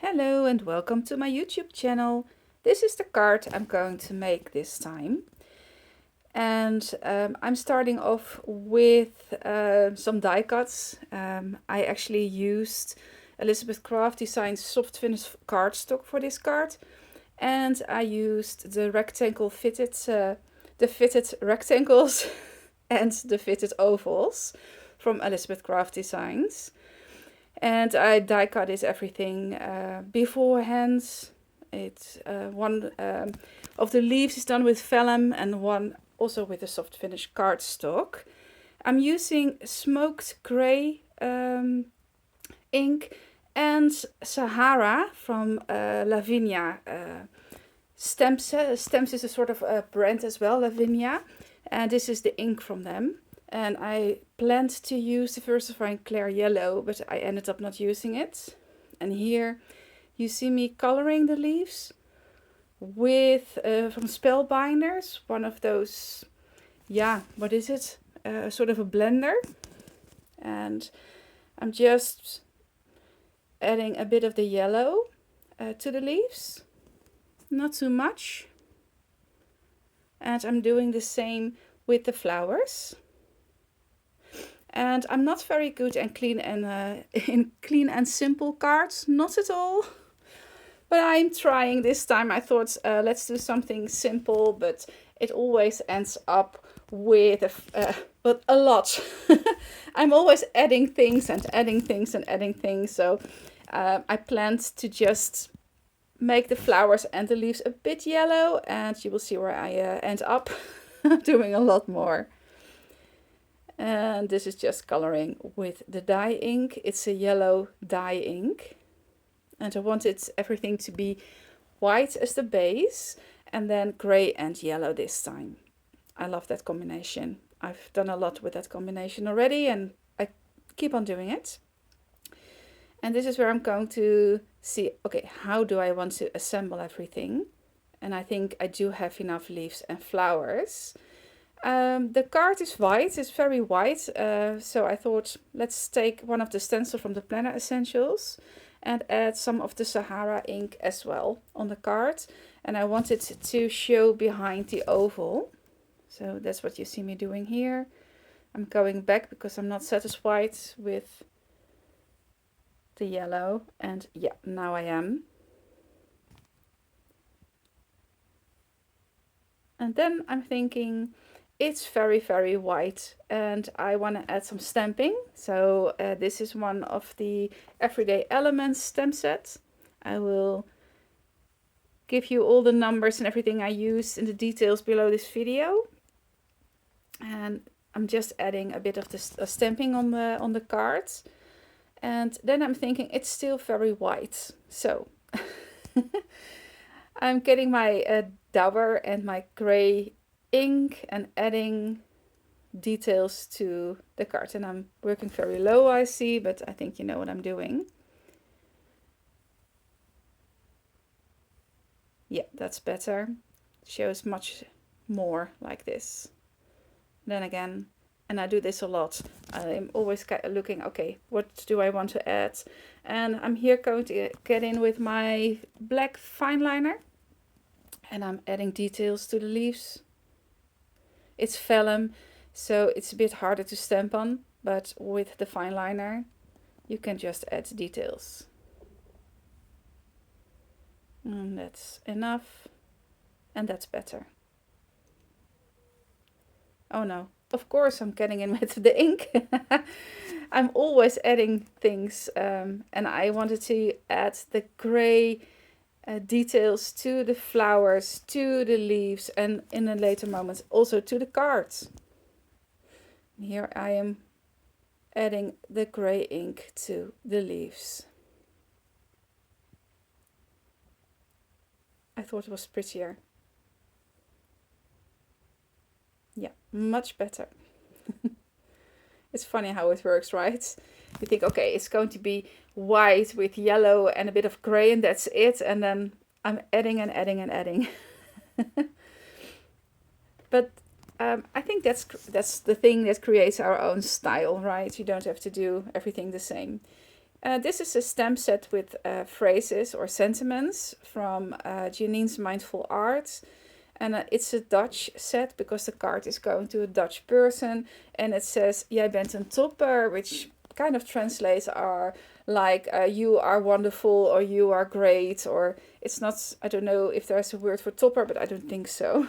Hello and welcome to my YouTube channel. This is the card I'm going to make this time. And I'm starting off with some die cuts. I actually used Elizabeth Craft Design's soft finish cardstock for this card. And I used the fitted rectangles and the fitted ovals from Elizabeth Craft Designs. And I die cut it everything beforehand. It's one of the leaves is done with vellum and one also with a soft finish cardstock. I'm using smoked grey ink and Sahara from Lavinia. Stamps is a sort of a brand as well, Lavinia. And this is the ink from them. And I planned to use the Diversifying Clear Yellow, but I ended up not using it. And here you see me coloring the leaves with from Spellbinders, one of those, what is it? Sort of a blender. And I'm just adding a bit of the yellow to the leaves, not too much. And I'm doing the same with the flowers. And I'm not very good in clean and simple cards, not at all. But I'm trying this time. I thought let's do something simple, but it always ends up with a lot. I'm always adding things and adding things and adding things. So I planned to just make the flowers and the leaves a bit yellow, and you will see where I end up doing a lot more. And this is just coloring with the dye ink. It's a yellow dye ink. And I wanted everything to be white as the base and then grey and yellow this time. I love that combination. I've done a lot with that combination already and I keep on doing it. And this is where I'm going to see, okay, how do I want to assemble everything? And I think I do have enough leaves and flowers. The card is white, it's very white, so I thought let's take one of the stencils from the Planner Essentials and add some of the Sahara ink as well on the card. And I wanted to show behind the oval. So that's what you see me doing here. I'm going back because I'm not satisfied with the yellow. And yeah, now I am. And then I'm thinking, it's very, very white and I want to add some stamping. So this is one of the Everyday Elements stamp set. I will give you all the numbers and everything I use in the details below this video. And I'm just adding a bit of the stamping on the cards. And then I'm thinking it's still very white. So I'm getting my dauber and my gray ink and adding details to the card. And I'm working very low, I see, but I think you know what I'm doing. Yeah, that's better. Shows much more like this. Then again, and I do this a lot, I'm always looking, okay, what do I want to add? And I'm here going to get in with my black fine liner. And I'm adding details to the leaves. It's vellum, so it's a bit harder to stamp on, but with the fine liner, you can just add details. And that's enough, and that's better. Oh no, of course I'm getting in with the ink. I'm always adding things, and I wanted to add the gray details to the flowers, to the leaves, and in a later moment also to the cards. Here I am adding the gray ink to the leaves. I thought it was prettier. Yeah, much better. It's funny how it works, right? You think, okay, it's going to be white with yellow and a bit of gray and that's it. And then I'm adding and adding and adding. But I think that's the thing that creates our own style, right? You don't have to do everything the same. This is a stamp set with phrases or sentiments from Janine's Mindful Art. And it's a Dutch set because the card is going to a Dutch person. And it says, jij bent een topper, which kind of translates are like you are wonderful or you are great. Or it's not, I don't know if there's a word for topper, but I don't think so.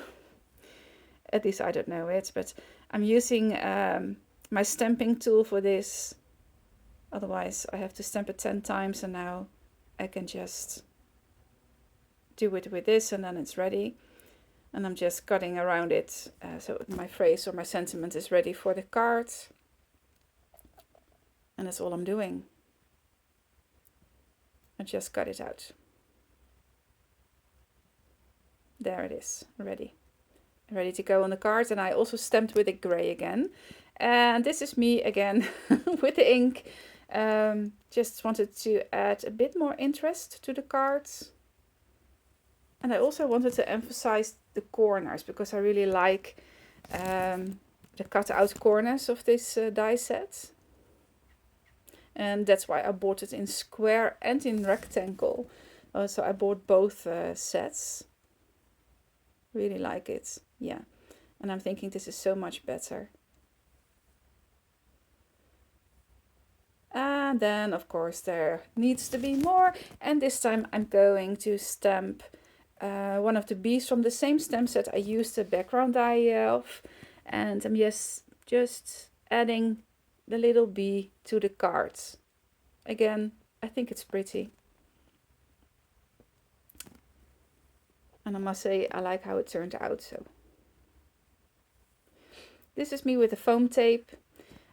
At least I don't know it. But I'm using my stamping tool for this. Otherwise I have to stamp it 10 times, and now I can just do it with this and then it's ready. And I'm just cutting around it so my phrase or my sentiment is ready for the card. And that's all I'm doing. I just cut it out. There it is, ready. Ready to go on the card. And I also stamped with a gray again. And this is me again with the ink. Just wanted to add a bit more interest to the cards. And I also wanted to emphasize the corners because I really like the cut out corners of this die set. And that's why I bought it in square and in rectangle. So I bought both sets. Really like it. Yeah. And I'm thinking this is so much better. And then of course there needs to be more. And this time I'm going to stamp one of the bees from the same stamp set I used the background die of. And I'm just adding the little bee to the cards. Again, I think it's pretty. And I must say I like how it turned out. So this is me with the foam tape.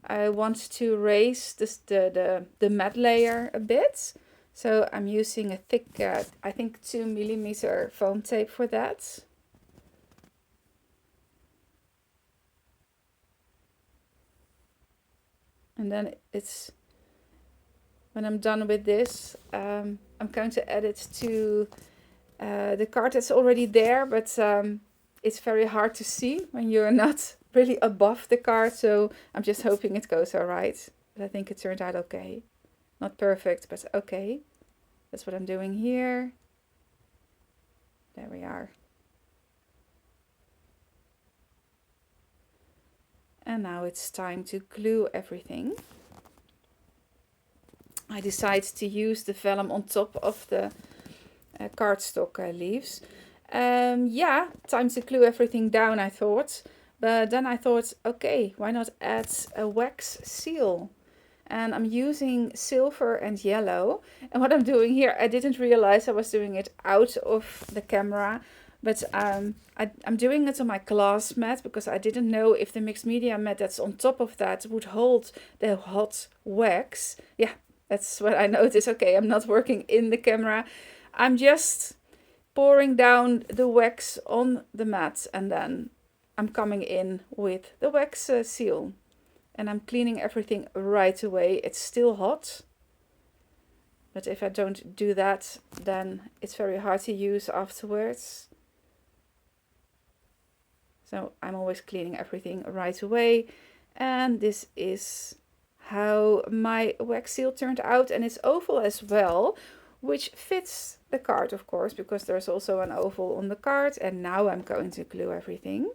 I want to raise this, the matte layer a bit. So I'm using a thick, I think 2mm foam tape for that. And then when I'm done with this, I'm going to add it to the card that's already there, but it's very hard to see when you're not really above the card. So I'm just hoping it goes all right. But I think it turned out okay. Not perfect, but okay. That's what I'm doing here. There we are. And now it's time to glue everything. I decided to use the vellum on top of the cardstock leaves. Yeah, time to glue everything down, I thought. But then I thought, okay, why not add a wax seal? And I'm using silver and yellow. And what I'm doing here, I didn't realize I was doing it out of the camera. But I'm doing it on my glass mat because I didn't know if the mixed media mat that's on top of that would hold the hot wax. Yeah, that's what I noticed. Okay, I'm not working in the camera. I'm just pouring down the wax on the mat and then I'm coming in with the wax seal. And I'm cleaning everything right away. It's still hot. But if I don't do that, then it's very hard to use afterwards. So I'm always cleaning everything right away. And this is how my wax seal turned out. And it's oval as well, which fits the card, of course, because there's also an oval on the card. And now I'm going to glue everything.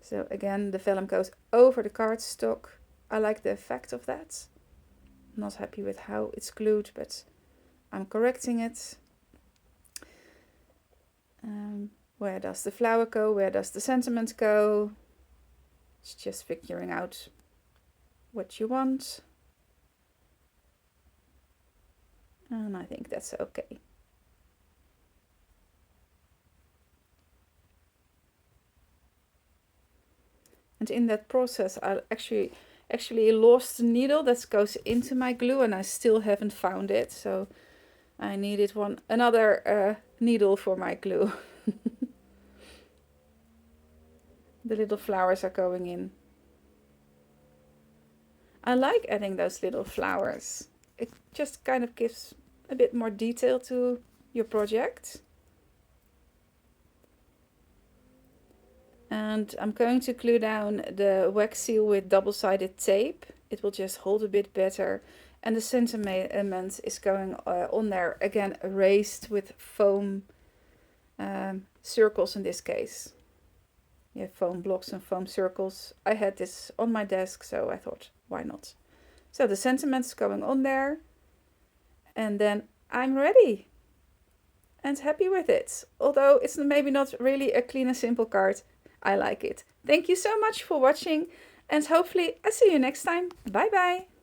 So again, the vellum goes over the cardstock. I like the effect of that. I'm not happy with how it's glued, but I'm correcting it. Where does the flower go? Where does the sentiment go? It's just figuring out what you want. And I think that's okay. And in that process, I actually lost the needle that goes into my glue, and I still haven't found it. So I needed another needle for my glue. The little flowers are going in. I like adding those little flowers. It just kind of gives a bit more detail to your project. And I'm going to glue down the wax seal with double-sided tape. It will just hold a bit better. And the sentiment is going on there, again erased with foam circles in this case. Yeah, foam blocks and foam circles. I had this on my desk, so I thought, why not? So the sentiment's going on there. And then I'm ready. And happy with it. Although it's maybe not really a clean and simple card, I like it. Thank you so much for watching, and hopefully I see you next time. Bye bye.